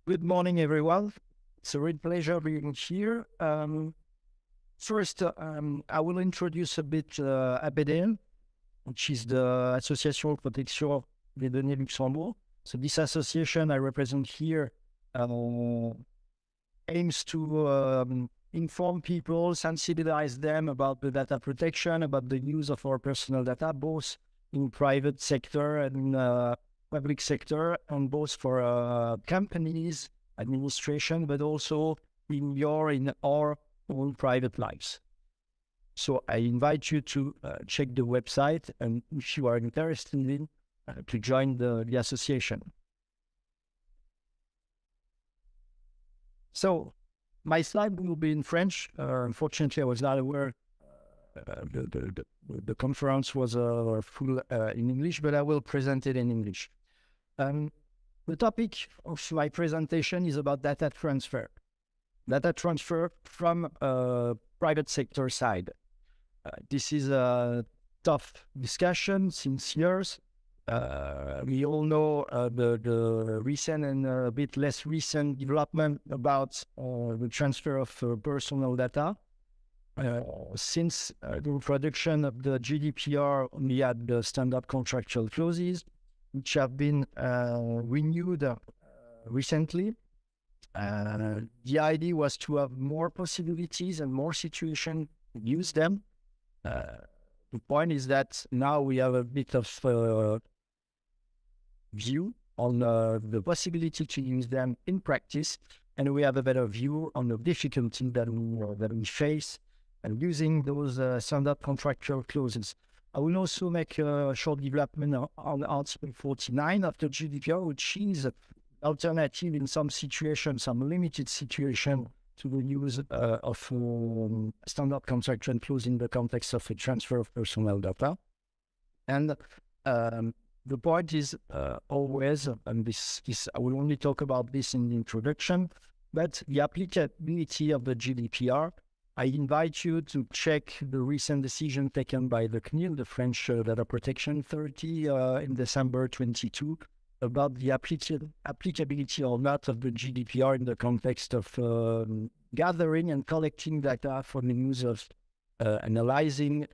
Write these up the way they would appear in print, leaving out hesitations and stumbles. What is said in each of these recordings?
Good morning, everyone. It's a real pleasure being here. First, I will introduce a bit APDL, which is the Association Protection des Données Luxembourg. So this association I represent here aims to inform people, sensibilize them about the data protection, about the use of our personal data, both in private sector and public sector, and both for companies, administration, but also in our own private lives. So I invite you to check the website, and if you are interested in, to join the association. So my slide will be in French. Unfortunately, I was not aware the conference was full in English, but I will present it in English. The topic of my presentation is about data transfer. Data transfer from private sector side. This is a tough discussion since years. We all know the recent and a bit less recent development about the transfer of personal data. Since the introduction of the GDPR, we had the standard contractual clauses, which have been renewed recently. The idea was to have more possibilities and more situations to use them. The point is that now we have a bit of view on the possibility to use them in practice, and we have a better view on the difficulty that we face and using those standard contractual clauses. I will also make a short development on Article 49 of the GDPR, which is an alternative in some situations, some limited situation, to the use of standard contractual clause in the context of a transfer of personal data. And the point is always, and this I will only talk about this in the introduction, but the applicability of the GDPR. I invite you to check the recent decision taken by the CNIL, the French Data Protection Authority, in December 22, about the applicability or not of the GDPR in the context of gathering and collecting data for the use of analyzing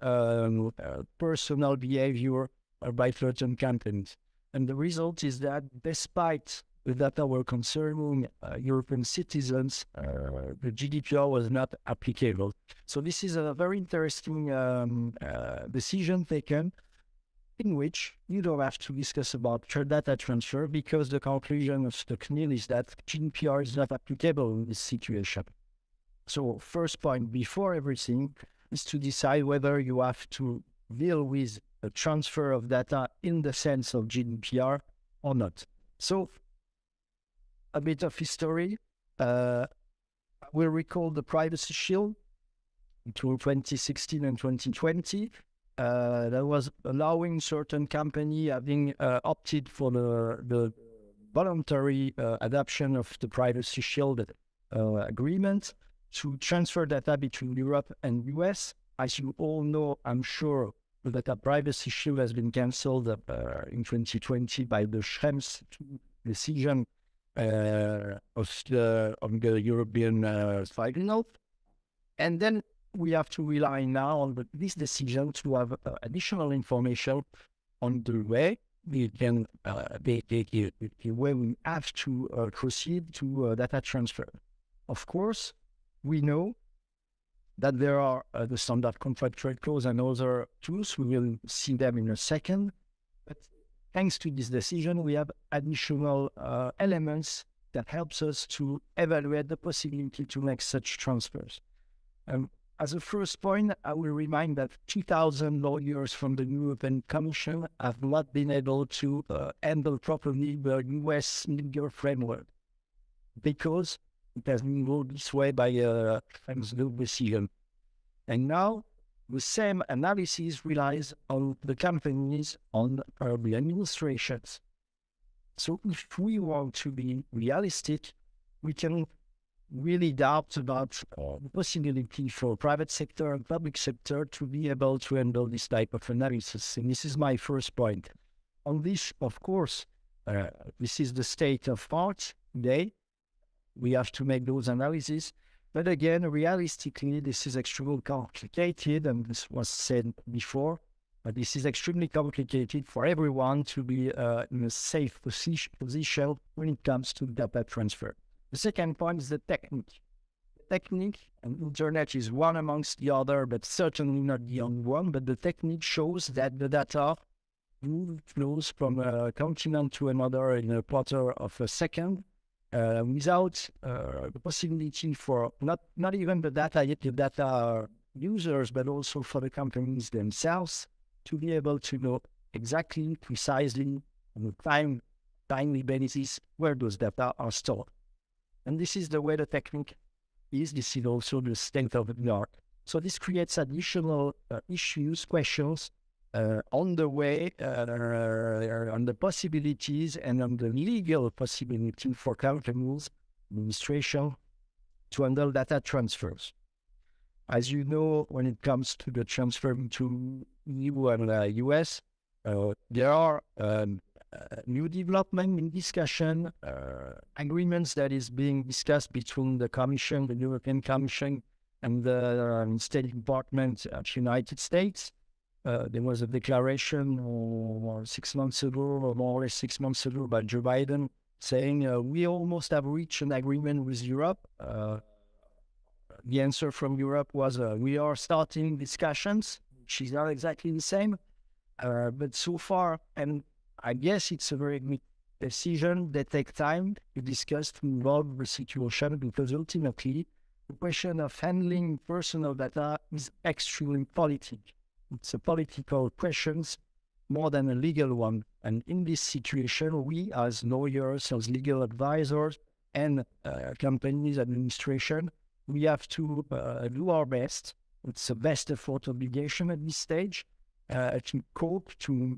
personal behavior by certain companies. And the result is that despite the data were concerning European citizens, the GDPR was not applicable. So this is a very interesting decision taken, in which you don't have to discuss about data transfer, because the conclusion of the CNIL is that GDPR is not applicable in this situation. So first point before everything is to decide whether you have to deal with a transfer of data in the sense of GDPR or not. So a bit of history. We'll recall the Privacy Shield between 2016 and 2020. That was allowing certain company having opted for the voluntary adoption of the Privacy Shield agreement to transfer data between Europe and US. As you all know, I'm sure that the Privacy Shield has been cancelled in 2020 by the Schrems decision of the European Tribunal. And then we have to rely now on this decision to have additional information on the way we can, the way we have to proceed to data transfer. Of course, we know that there are the standard contractual clause and other tools. We will see them in a second. But thanks to this decision, we have additional elements that helps us to evaluate the possibility to make such transfers. As a first point, I will remind that 2,000 lawyers from the European Commission have not been able to handle properly the US legal framework, because it has been ruled this way by a legal decision. And now the same analysis relies on the companies, on the administrations. So if we want to be realistic, we can really doubt about the possibility for private sector and public sector to be able to handle this type of analysis. And this is my first point. On this, of course, this is the state of art today. we have to make those analyses. But again, realistically, this is extremely complicated, and this was said before, but this is extremely complicated for everyone to be in a safe position when it comes to data transfer. The second point is the technique. The technique, and internet is one amongst the other, but certainly not the only one, but the technique shows that the data flows from a continent to another in a quarter of a second, without the possibility for not even the data users, but also for the companies themselves to be able to know exactly, precisely, on a timely basis where those data are stored. And this is the way the technique is. This is also the state of the art. So this creates additional questions on the way, on the possibilities and on the legal possibility for companies, administration, to handle data transfers. As you know, when it comes to the transfer to EU and US, there are new development in discussion, agreements that is being discussed between the Commission, the European Commission, and the State Department of the United States. There was a declaration 6 months ago, or more or less 6 months ago, by Joe Biden, saying we almost have reached an agreement with Europe. The answer from Europe was we are starting discussions, which is not exactly the same. But so far, and I guess it's a very good decision that takes time to discuss, to involve the situation, because ultimately the question of handling personal data is extremely political. It's a political question more than a legal one. And in this situation, we as lawyers, as legal advisors, and companies administration, we have to do our best. It's a best effort obligation at this stage to cope, to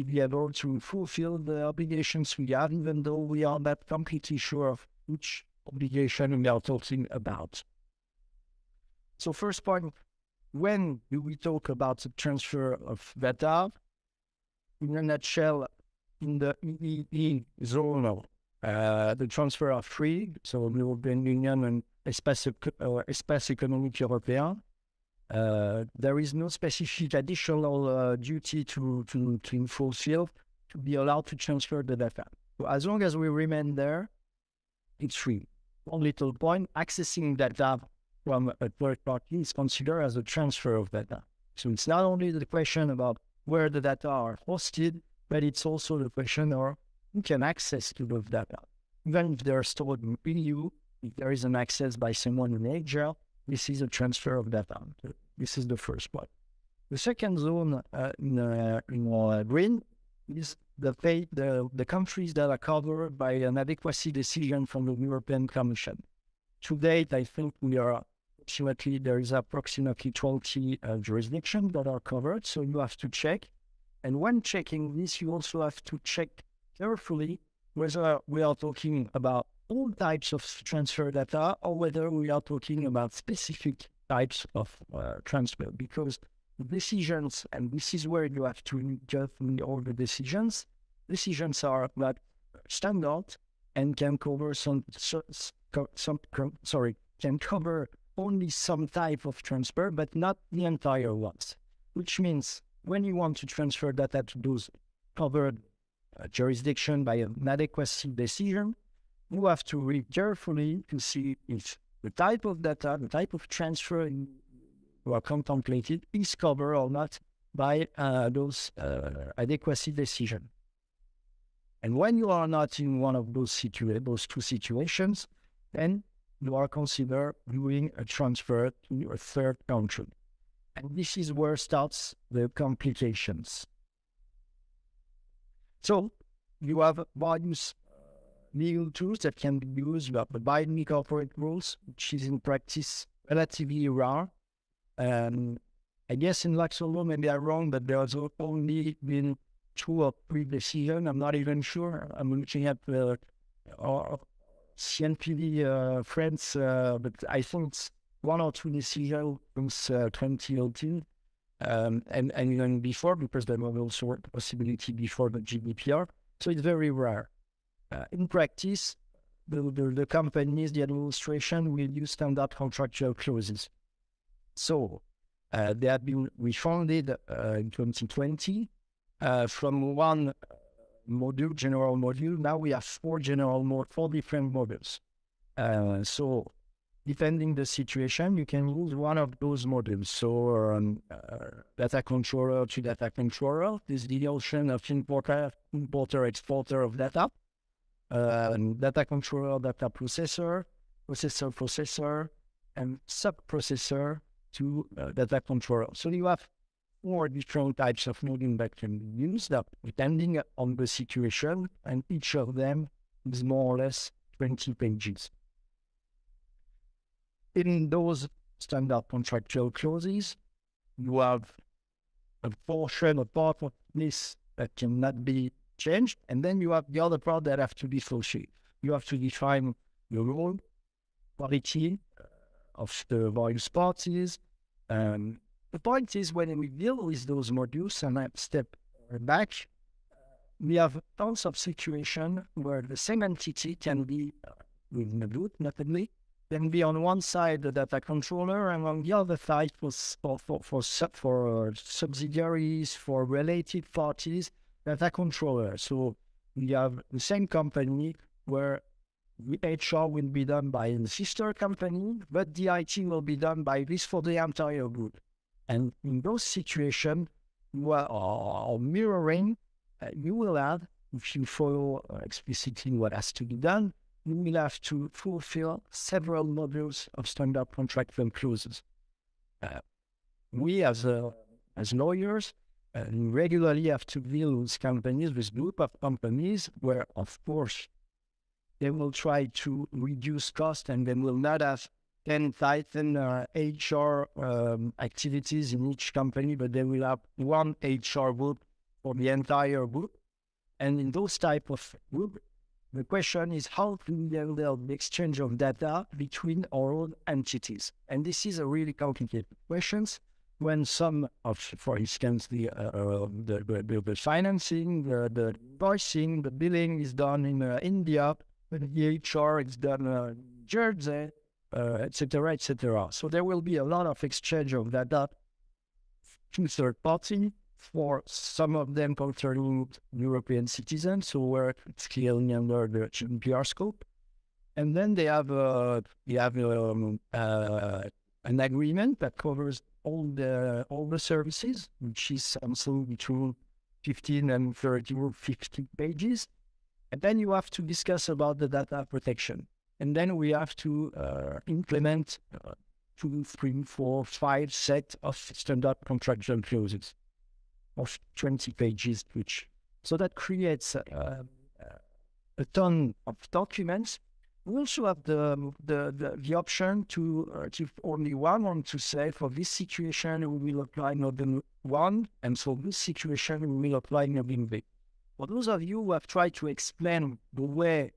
be able to fulfill the obligations we have, even though we are not completely sure of which obligation we are talking about. So first point, when do we talk about the transfer of data? In a nutshell, in the EEE zone, the transfer of free, so the European Union and Espace Économique Européen. There is no specific additional duty to fulfill to be allowed to transfer the data. So as long as we remain there, it's free. One little point, accessing data from a third party is considered as a transfer of data. So it's not only the question about where the data are hosted, but it's also the question of who can access to those data. Even if they're stored in EU, if there is an access by someone in Asia, this is a transfer of data. This is the first point. The second zone in green is the countries that are covered by an adequacy decision from the European Commission. To date, I think there is approximately 20 jurisdictions that are covered, so you have to check. And when checking this, you also have to check carefully whether we are talking about all types of transfer data or whether we are talking about specific types of transfer, because decisions, and this is where you have to carefully all the decisions are not standard and can cover can cover only some type of transfer, but not the entire ones. Which means when you want to transfer data to those covered jurisdiction by an adequacy decision, you have to read carefully to see if the type of data, the type of transfer you are contemplated is covered or not by those adequacy decision. And when you are not in one of those two situations, then you are considered doing a transfer to a third country. And this is where starts the complications. So you have various legal tools that can be used. You have the binding corporate rules, which is in practice relatively rare. I guess in Luxembourg, maybe I'm wrong, but there's only been 2 or 3 decisions. I'm not even sure. I'm looking at the CNPD France, but I think it's 1 or 2 decisions since 2018. And even before, because there was also a possibility before the GDPR. So it's very rare. In practice, the companies, the administration will use standard contractual clauses. So they have been refounded in 2020 from one module, general module. Now we have four different modules. So depending the situation, you can use one of those modules. So data controller to data controller is the ocean of importer, exporter of data. Data controller, data processor, processor, and sub-processor to data controller. So you have four different types of modules that can be used depending on the situation, and each of them is more or less 20 pages. In those standard contractual clauses, you have a part of this that cannot be changed, and then you have the other part that have to be fulfilled. You have to define the role, quality of the various parties. The point is, when we deal with those modules, and I step back, we have tons of situations where the same entity can be within a group, notably, can be on one side the data controller, and on the other side for subsidiaries, for related parties, data controller. So we have the same company where the HR will be done by the sister company, but the IT will be done by this for the entire group. And in those situations, or mirroring, you will have, if you follow explicitly what has to be done, you will have to fulfill several modules of standard contractual clauses. We as lawyers regularly have to deal with companies, with group of companies, where of course they will try to reduce cost, and they will not have 10 Titan HR activities in each company, but they will have one HR group for the entire group. And in those type of group, the question is how to handle the exchange of data between our own entities. And this is a really complicated question. When some of, for instance, the financing, the invoicing, the billing is done in India, but the HR is done in Jersey, etc., etc. So there will be a lot of exchange of data to third party, for some of them concerning European citizens, so where it's clearly under the GDPR scope. And then they have an agreement that covers all the services, which is something between 15 and 30 or 50 pages. And then you have to discuss about the data protection. And then we have to implement 2, 3, 4, 5 sets of standard contractual clauses of 20 pages each. So that creates a ton of documents. We also have the option to only one, and to say for this situation we will apply Model 1, and for this situation we will apply Model B. For those of you who have tried to explain the way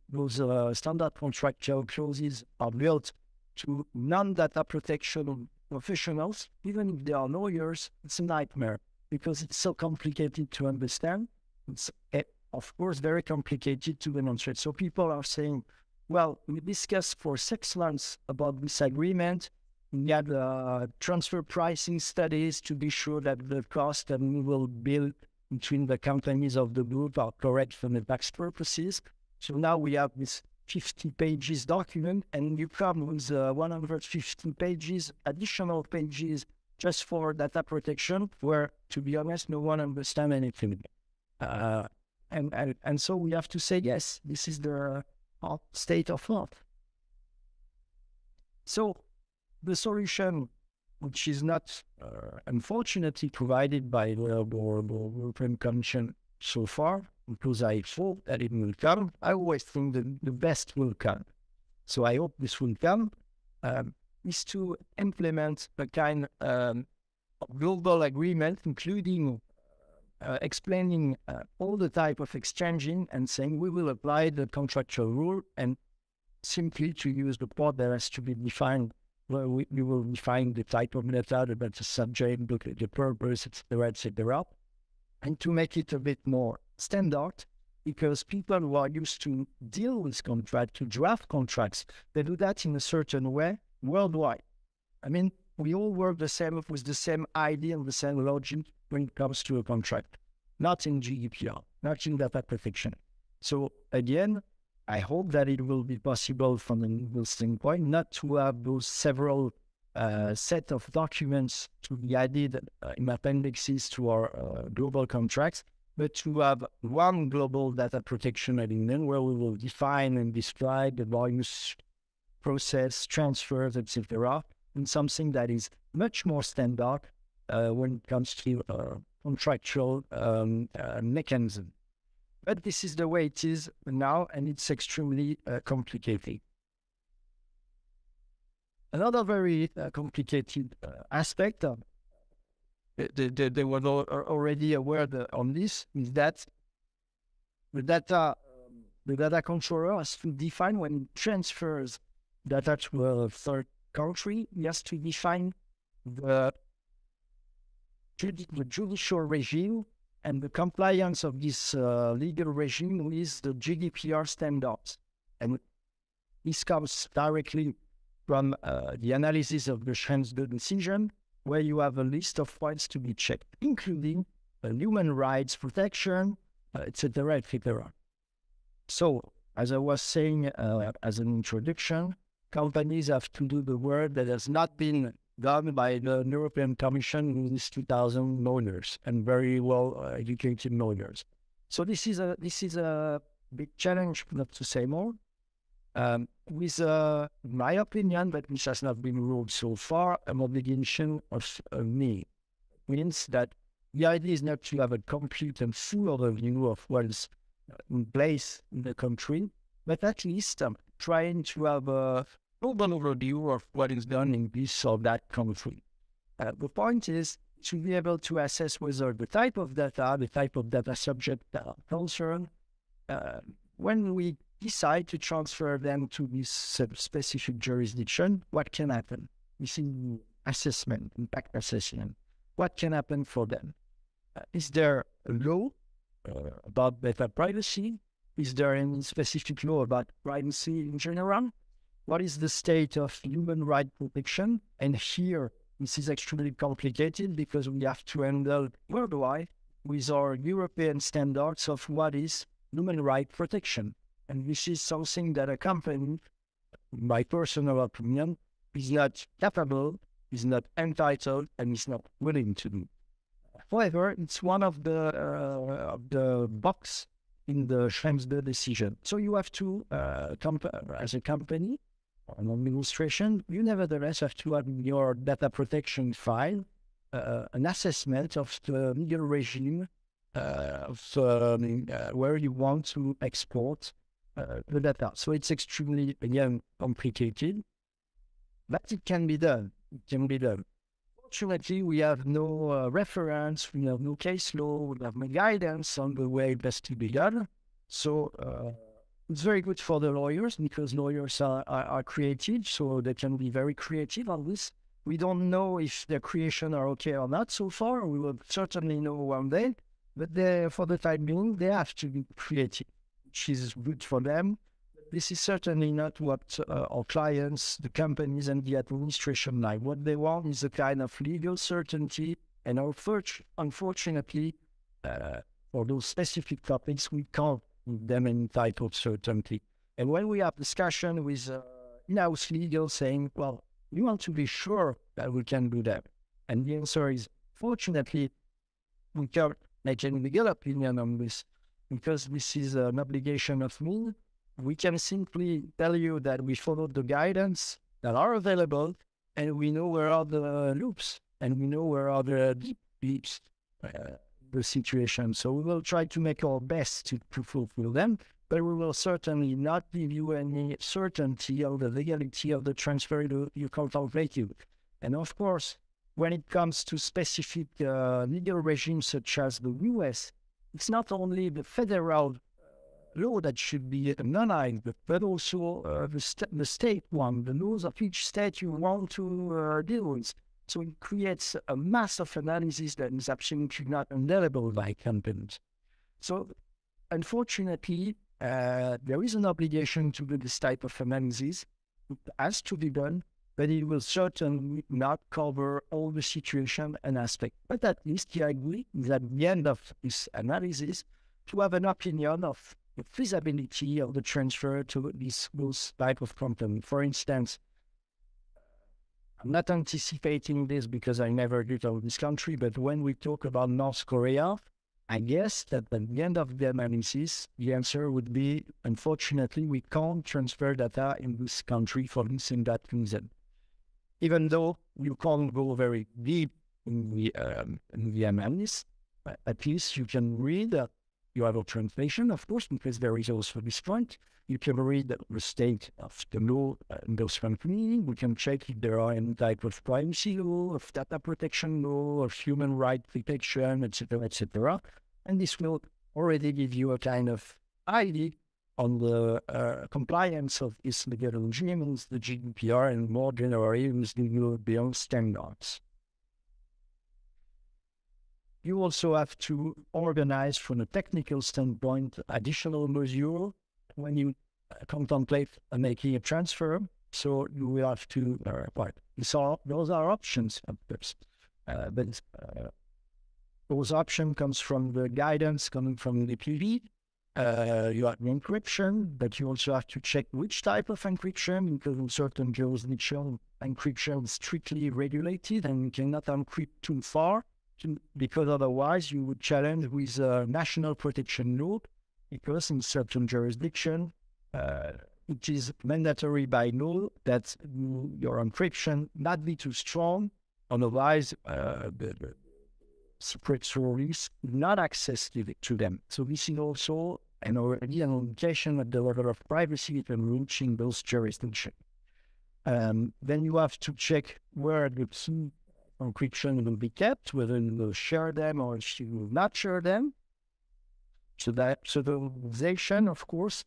those standard contractual clauses are built to non-data protection professionals, even if they are lawyers, it's a nightmare because it's so complicated to understand. It's, of course, very complicated to demonstrate. So people are saying, well, we discussed for 6 months about this agreement. We had transfer pricing studies to be sure that the cost that we will bill between the companies of the group are correct for the tax purposes. So now we have this 50 pages document, and you come with 150 pages, additional pages just for data protection, where, to be honest, no one understands anything. And so we have to say, yes, this is the state of art. So the solution, which is not unfortunately provided by the European Commission so far, because I hope that it will come. I always think that the best will come. So I hope this will come, is to implement a kind of global agreement, including explaining all the type of exchanging and saying we will apply the contractual rule, and simply to use the part that has to be defined, where we will define the type of data, the subject, the purpose, etc., etc., and to make it a bit more standard, because people who are used to deal with contracts, to draft contracts, they do that in a certain way worldwide. I mean, we all work the same with the same idea and the same logic when it comes to a contract, not in GDPR, not in data protection. So again, I hope that it will be possible from a legal standpoint not to have those several set of documents to be added in appendixes to our global contracts, but to have one global data protection agreement where we will define and describe the various process, transfers, etc., and something that is much more standard when it comes to contractual mechanism. But this is the way it is now, and it's extremely complicated. Another very complicated aspect, they were already aware on this, is that the data controller has to define when it transfers data to a third country, he has to define the judicial regime and the compliance of this legal regime with the GDPR standards. And this comes directly from the analysis of the Schrems decision, where you have a list of points to be checked, including human rights protection, etc., etc. So, as I was saying as an introduction, companies have to do the work that has not been done by the European Commission with 2,000 lawyers and very well educated lawyers. So this is a big challenge, not to say more. With, my opinion, but which has not been ruled so far, an obligation of me. Means that the idea is not to have a complete and full overview of what is in place in the country, but at least trying to have a global overview of what is done in this or that country. The point is to be able to assess whether the type of data subject that are concerned, when we decide to transfer them to this specific jurisdiction, what can happen? We see assessment, impact assessment. What can happen for them? Is there a law about data privacy? Is there any specific law about privacy in general? What is the state of human rights protection? And here, this is extremely complicated because we have to handle worldwide with our European standards of what is human rights protection. And this is something that a company, in my personal opinion, is not capable, is not entitled, and is not willing to do. However, it's one of the box in the Schrems decision. So you have to, as a company, an administration, you nevertheless have to have in your data protection file an assessment of the legal regime where you want to export the data. So it's extremely, again, complicated, but it can be done. It can be done. Fortunately, we have no reference, we have no case law, we have no guidance on the way it has to be done. So it's very good for the lawyers because lawyers are creative, so they can be very creative on this. We don't know if their creation are okay or not so far. We will certainly know one day, but for the time being, they have to be creative, which is good for them. This is certainly not what our clients, the companies, and the administration like. What they want is a kind of legal certainty, and unfortunately, for those specific topics, we can't give them any type of certainty. And when we have discussion with in-house legal saying, well, we want to be sure that we can do that. And the answer is, fortunately, we can't make any legal opinion on this because this is an obligation of me. We can simply tell you that we followed the guidance that are available, and we know where are the loops, and we know where are the deep leaps, the situation. So we will try to make our best to fulfill them, but we will certainly not give you any certainty of the legality of the transfer you contemplated. And of course, when it comes to specific legal regimes such as the US, it's not only the federal law that should be analyzed, but also the state one, the laws of each state you want to deal with. So it creates a mass of analysis that is absolutely not handleable by companies. So unfortunately, there is an obligation to do this type of analysis. It has to be done, but it will certainly not cover all the situation and aspect. But at least I agree that at the end of this analysis, to have an opinion of the feasibility of the transfer to those type of company. For instance, I'm not anticipating this because I never did of this country, but when we talk about North Korea, I guess that at the end of the analysis, the answer would be, unfortunately, we can't transfer data in this country for this and that reason. Even though you can't go very deep in the analysis, at least you can read you have a translation, of course, because there is also this point. You can read the state of the law in those countries. We can check if there are any type of privacy law, of data protection law, of human rights protection, etc., etc. And this will already give you a kind of idea on the compliance of this legal regime, with the GDPR, and more generally with the European standards. You also have to organize from a technical standpoint additional measures when you contemplate making a transfer. So you will have to, those are options, of course. But those options comes from the guidance coming from the PV. You have encryption, but you also have to check which type of encryption, because in certain jurisdictions, encryption is strictly regulated and you cannot encrypt too far, because otherwise you would challenge with national protection law, because in certain jurisdiction, it is mandatory by law that your encryption not be too strong, otherwise the secret service not access to them. So this is also an indication at the level of privacy and reaching those jurisdictions. Then you have to check where the encryption will be kept, whether you will share them or if you will not share them. So that pseudonymization, of course,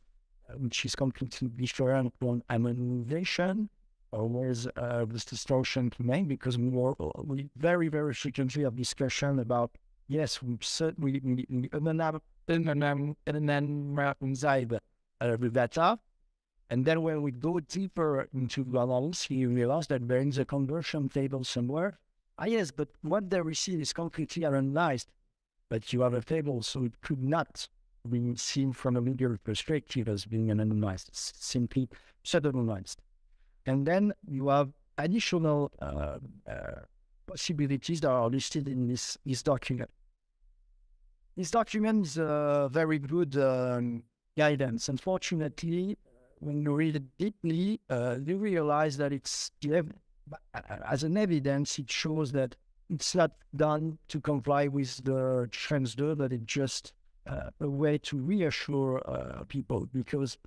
which is completely different from anonymization, always this distortion to make, because we very, very frequently have discussion about, yes, we anonymize the data, and then when we go deeper into the analysis, we realize that there is a conversion table somewhere. Yes, but what they receive is completely anonymized, but you have a table, so it could not be seen from a legal perspective as being anonymized. It's simply pseudonymized. And then you have additional possibilities that are listed in this document. This document is a very good guidance. Unfortunately, when you read it deeply, you realize that it's, as an evidence, it shows that it's not done to comply with the transfer, but it's just a way to reassure people, because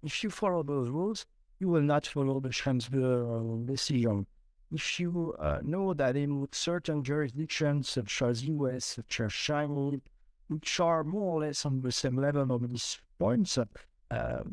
if you follow those rules, you will not follow the transfer decision. If you know that in certain jurisdictions, such as US, such as China, which are more or less on the same level of these points, the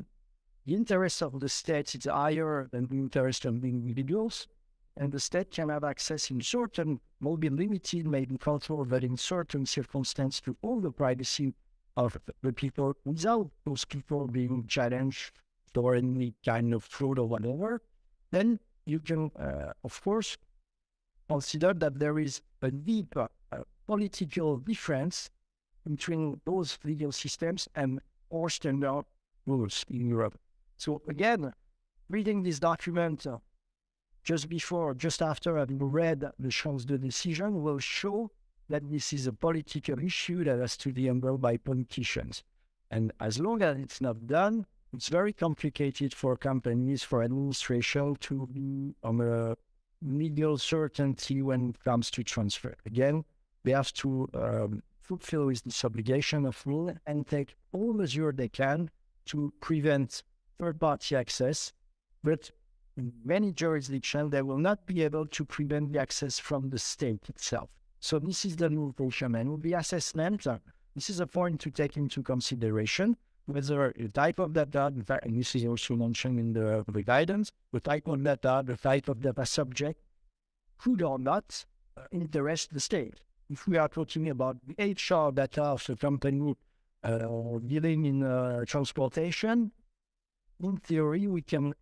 interest of the state is higher than the interest of the individuals, and the state can have access in certain, will be limited, maybe controlled, but in certain circumstances to all the privacy of the people without those people being challenged or any kind of fraud or whatever. Then you can, of course, consider that there is a deep political difference between those legal systems and our standard rules in Europe. So again, reading this document just after having read the Champs de decision will show that this is a political issue that has to be handled by politicians. And as long as it's not done, it's very complicated for companies, for administration to be on a legal certainty when it comes to transfer. Again, they have to fulfill this obligation of rule and take all measures they can to prevent third-party access, but in many jurisdictions, they will not be able to prevent the access from the state itself. So this is the limitation, and with the assessment, this is a point to take into consideration, whether the type of data, in fact, and this is also mentioned in the guidance, the type of data, the type of data subject, could or not interest the state. If we are talking about the HR data of the company, dealing in transportation, in theory, we can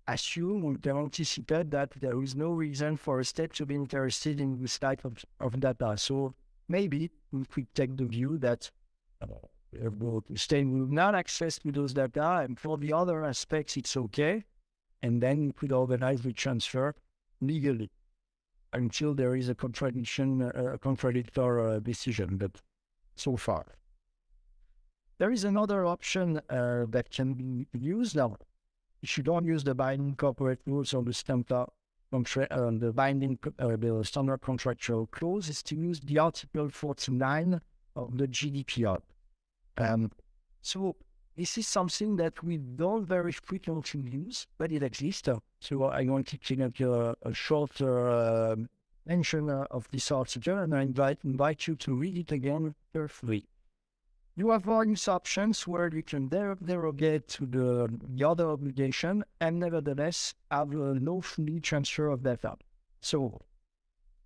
assume, we can anticipate that there is no reason for a state to be interested in this type of data. So maybe we could take the view that the state will not access to those data, and for the other aspects, it's okay. And then we could organize the transfer legally until there is a contradiction, a contradictory decision. But so far, there is another option that can be used now. If you don't use the binding corporate rules or the standard the standard contractual clause, is to use the Article 49 of the GDPR. So this is something that we don't very frequently use, but it exists. So I want to make a short mention of this article, and I invite you to read it again carefully. You have various options where you can derogate to the other obligation and nevertheless have no free transfer of data. So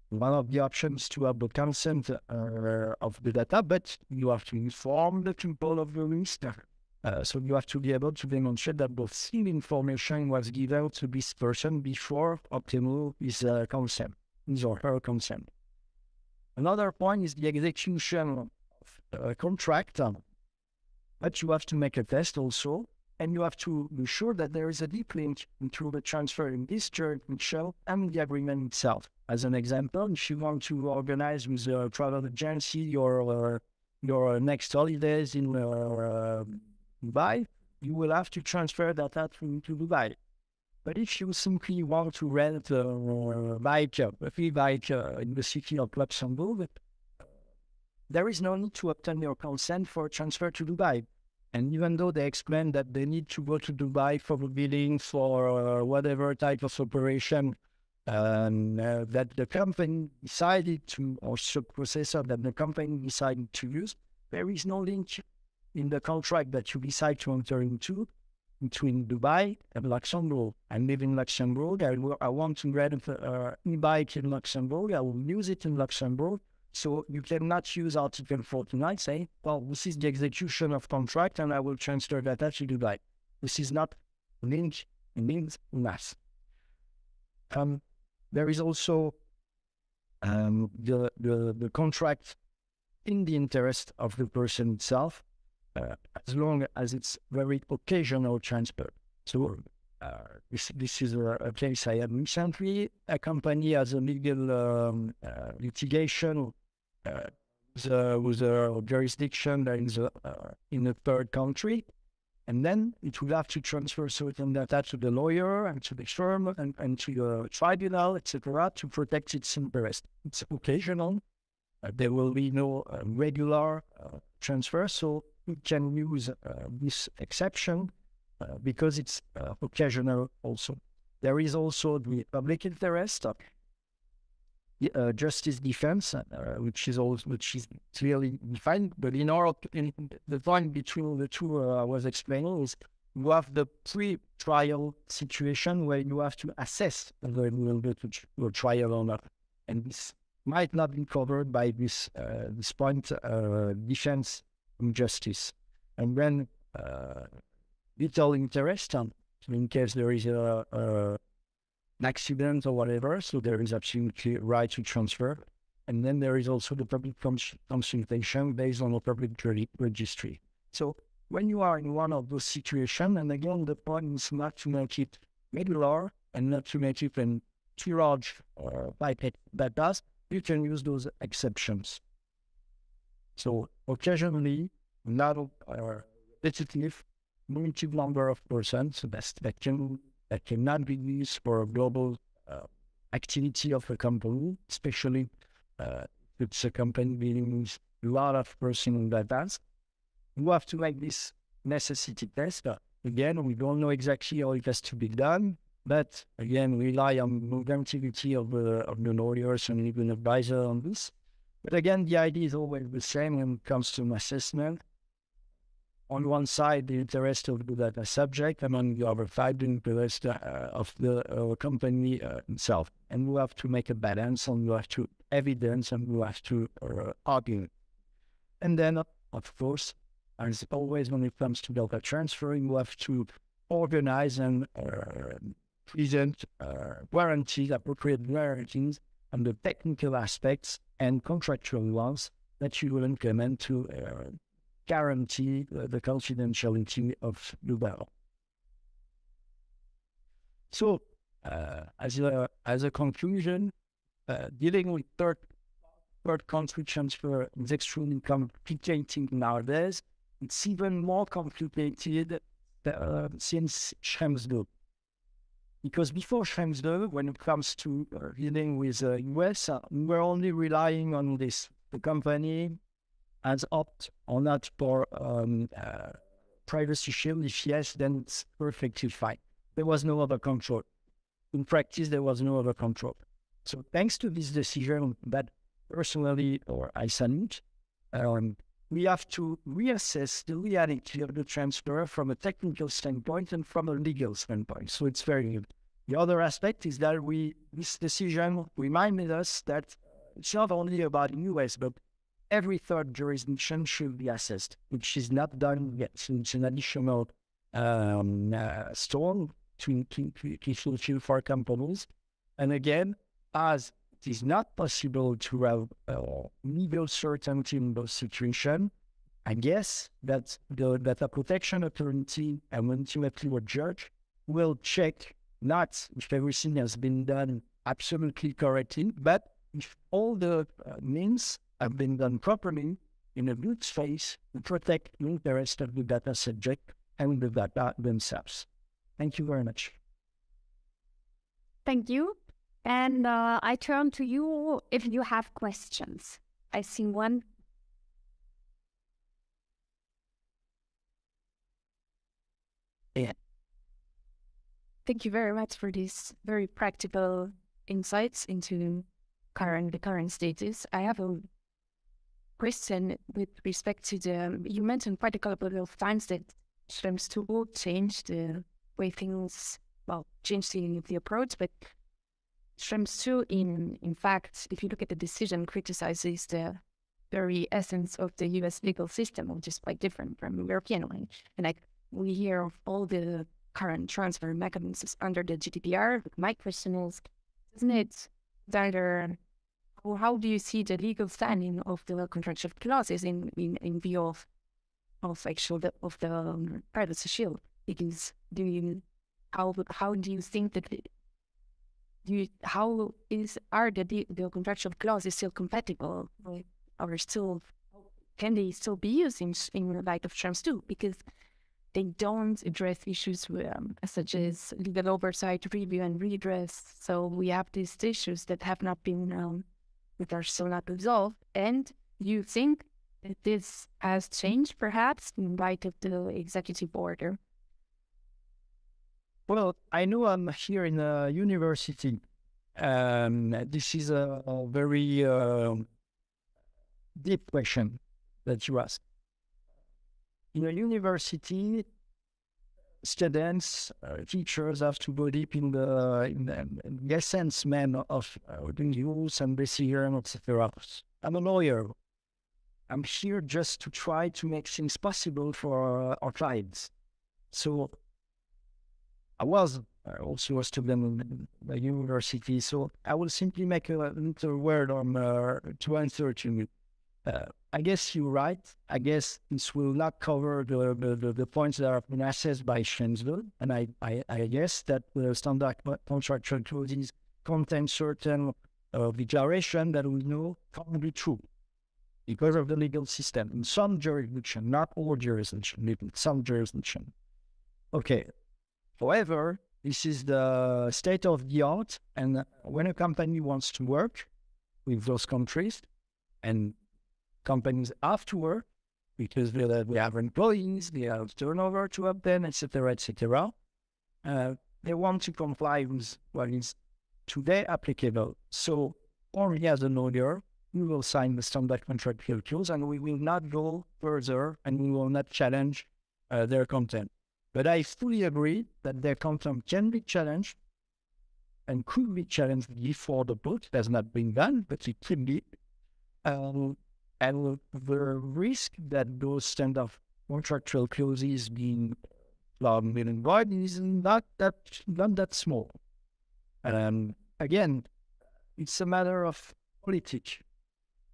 one of the options to have the consent of the data, but you have to inform the people of the risk. So you have to be able to demonstrate that the full information was given to this person before obtaining his consent, his or her consent. Another point is the execution of contract, but you have to make a test also, and you have to be sure that there is a deep link between the transfer in this jurisdiction and the agreement itself. As an example, if you want to organize with a travel agency your next holidays in Dubai, you will have to transfer data to Dubai. But if you simply want to rent a free bike in the city of Luxembourg, there is no need to obtain your consent for transfer to Dubai. And even though they explain that they need to go to Dubai for the billing for whatever type of operation that the company decided to, or sub-processor that the company decided to use, there is no link in the contract that you decide to enter into between Dubai and Luxembourg. I live in Luxembourg. I want to rent an e-bike in Luxembourg. I will use it in Luxembourg. So you cannot use Article 49, say, well, this is the execution of contract and I will transfer data to Dubai. This is not linked in mass. There is also the contract in the interest of the person itself, as long as it's very occasional transfer. So this is a case I had recently. A company has a legal litigation with a jurisdiction that is in a third country, and then it will have to transfer certain data to the lawyer and to the firm and to the tribunal, etc., to protect its interest. It's occasional. There will be no regular transfer, so you can use this exception because it's occasional also. There is also the public interest, justice defense, which is clearly defined. But the point between the two I was explaining is you have the pre-trial situation where you have to assess whether you will go to a trial or not, and this might not be covered by this point, defense and justice. And then little interest, in case there is an accident or whatever, so there is absolutely right to transfer. And then there is also the public consultation based on a public registry. So when you are in one of those situations, and again, the point is not to make it regular and not to make it an too large pipette that does, you can use those exceptions. So occasionally, not repetitive, limited number of persons that cannot be used for a global activity of a company, especially if it's a company dealing with a lot of personal data. You have to make this necessity test. Again, we don't know exactly how it has to be done, but again, rely on the activity of the lawyers and legal advisor on this. But again, the idea is always the same when it comes to assessment. On one side, the interest of the data subject, and on the other side, the interest of the company itself. And you have to make a balance, and you have to evidence, and you have to argue. And then, of course, As always, when it comes to data transfer, you have to organize and present guarantees, appropriate guarantees on the technical aspects and contractual ones that you will implement to guarantee the confidentiality of the data. So, as a conclusion, dealing with third country transfer is extremely complicated nowadays. It's even more complicated since Schrems II. Because before Schrems II, when it comes to dealing with US, we were only relying on this. The company has opt or not for privacy shield. If yes, then it's perfectly fine. There was no other control. In practice, there was no other control. So thanks to this decision that personally, or I salute, we have to reassess the reality of the transfer from a technical standpoint and from a legal standpoint. So it's very good. The other aspect is that this decision reminded us that it's not only about US, but every third jurisdiction should be assessed, which is not done yet. So it's an additional storm to fulfill for companies. And again, as it is not possible to have legal certainty in those situations, I guess that the Data Protection Authority and ultimately a judge will check not if everything has been done absolutely correctly, but if all the means have been done properly in a good space to protect the interest of the data subject and the data themselves. Thank you very much. Thank you. And I turn to you if you have questions. I see one. Yeah. Thank you very much for these very practical insights into the current status. I have a question with respect to you mentioned quite a couple of times that Schrems II changed the way things, changed the approach, but Schrems II, in fact, if you look at the decision, criticizes the very essence of the US legal system, which is quite different from the European one. And we hear of all the current transfer mechanisms under the GDPR. My question is, isn't it either, or how do you see the legal standing of the contractual clauses in view of the privacy shield? Because how do you think that are the contractual clauses still compatible with, or can they still be used in light of Schrems II? Because they don't address issues such as legal oversight, review, and redress. So we have these issues that have not been, that are still not resolved. And you think that this has changed, perhaps, in light of the executive order? Well, I know I'm here in a university. This is a very deep question that you ask. In a university, students, teachers have to go deep in the essence, of the rules and procedure, etc. I'm a lawyer. I'm here just to try to make things possible for our clients. So I was also a student in the university, so I will simply make a little word on to answer to you. I guess you're right. I guess this will not cover the points that have been assessed by Schrems II, and I guess that the standard contractual clauses contain certain declaration that we know can't be true because of the legal system in some jurisdiction, not all jurisdiction, some jurisdiction. Okay. However, this is the state of the art, and when a company wants to work with those countries, and companies have to work because they have employees, they have turnover to obtain, etc., etc., they want to comply with what is today applicable. So, only as a lawyer, we will sign the standard contractual clause, and we will not go further, and we will not challenge their content. But I fully agree that their content can be challenged and could be challenged before the vote. It has not been done, but it could be. And the risk that those standard contractual clauses being wide is not that small. Again, it's a matter of politics.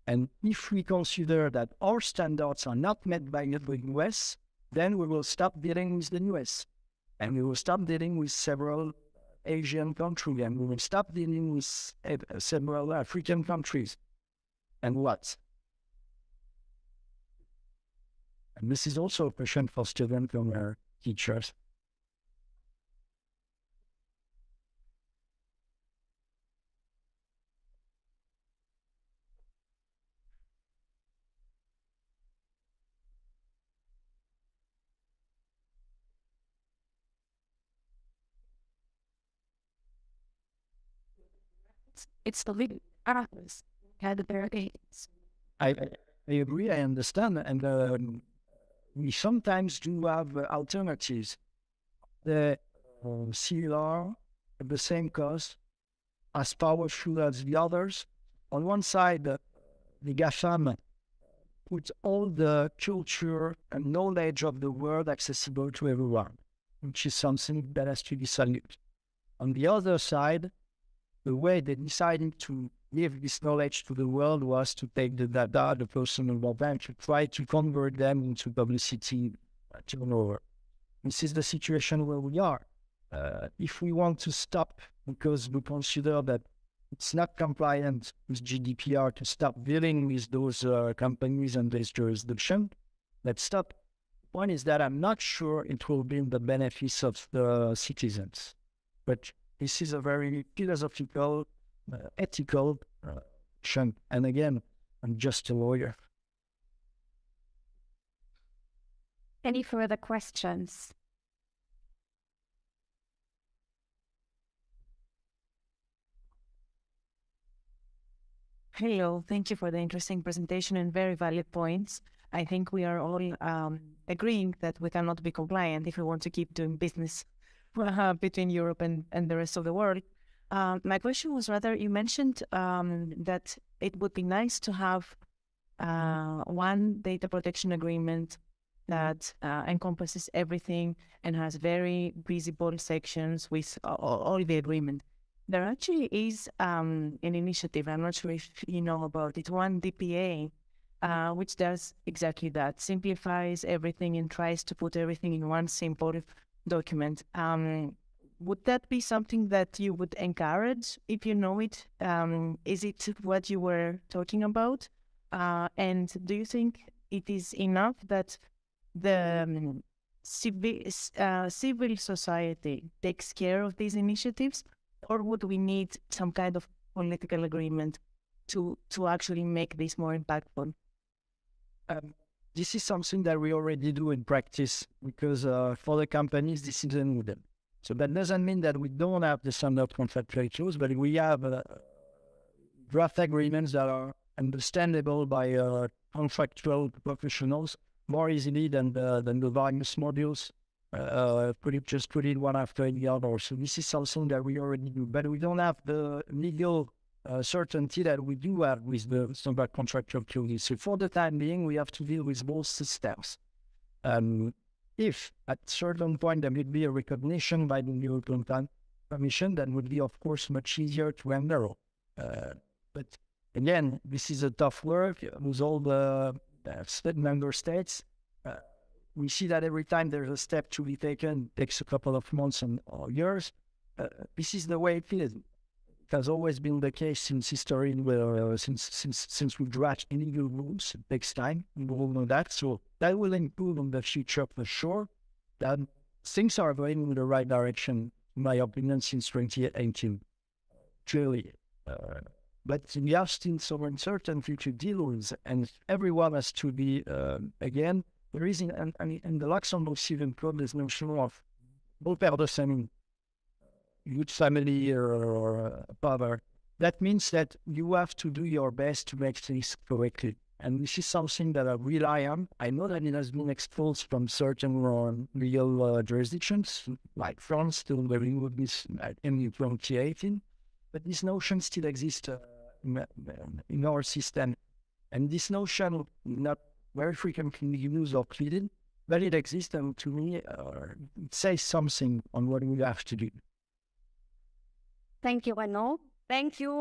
And if we consider that our standards are not met by the US, then we will stop dealing with the US. And we will stop dealing with several Asian countries, and we will stop dealing with several African countries. And what? And this is also a question for students and teachers. It's the legal process. Had the barricades. I agree, I understand, and we sometimes do have alternatives. The CLR at the same cost, as powerful as the others. On one side, the GAFAM puts all the culture and knowledge of the world accessible to everyone, which is something that has to be saluted. On the other side, the way they decided to give this knowledge to the world was to take the data, the personal data, to try to convert them into publicity turnover. This is the situation where we are. If we want to stop, because we consider that it's not compliant with GDPR to stop dealing with those companies and this jurisdiction, let's stop. One is that I'm not sure it will be in the benefits of the citizens. But this is a very philosophical, ethical question. And again, I'm just a lawyer. Any further questions? Hello, thank you for the interesting presentation and very valid points. I think we are all agreeing that we cannot be compliant if we want to keep doing business between Europe and the rest of the world. My question was rather, you mentioned that it would be nice to have one data protection agreement that encompasses everything and has very visible sections with all the agreement. There actually is an initiative, I'm not sure if you know about it, one DPA, which does exactly that, simplifies everything and tries to put everything in one simple document. Would that be something that you would encourage if you know it? Is it what you were talking about? And do you think it is enough that the civil society takes care of these initiatives? Or would we need some kind of political agreement to actually make this more impactful? This is something that we already do in practice because for the companies, this is in them. So that doesn't mean that we don't have the standard contractual clause, but we have draft agreements that are understandable by contractual professionals more easily than the various modules. Just put it one after the other. So this is something that we already do, but we don't have the legal certainty that we do have with the standard contractual clauses. So for the time being, we have to deal with both systems. If at a certain point there would be a recognition by the European Commission, that would be, of course, much easier to handle. But again, this is a tough work with all the member states. We see that every time there's a step to be taken, it takes a couple of months or years. This is the way it is. It has always been the case since history, since we draft illegal rules. It takes time. We all know that. So that will improve in the future for sure. That things are going in the right direction, in my opinion, since 2018. Clearly. But we have still some uncertainty to deal with, and everyone has to be, again, there is in the Luxembourg Civil Code, there's no notion of both are the same, good family or father. That means that you have to do your best to make things correctly. And this is something that I rely on. I know that it has been exposed from certain legal jurisdictions, like France, still reviewed this in 2018. But this notion still exists in our system. And this notion not very frequently used or pleaded, but it exists, and to me, it says something on what we have to do. Thank you, Renaud. Thank you.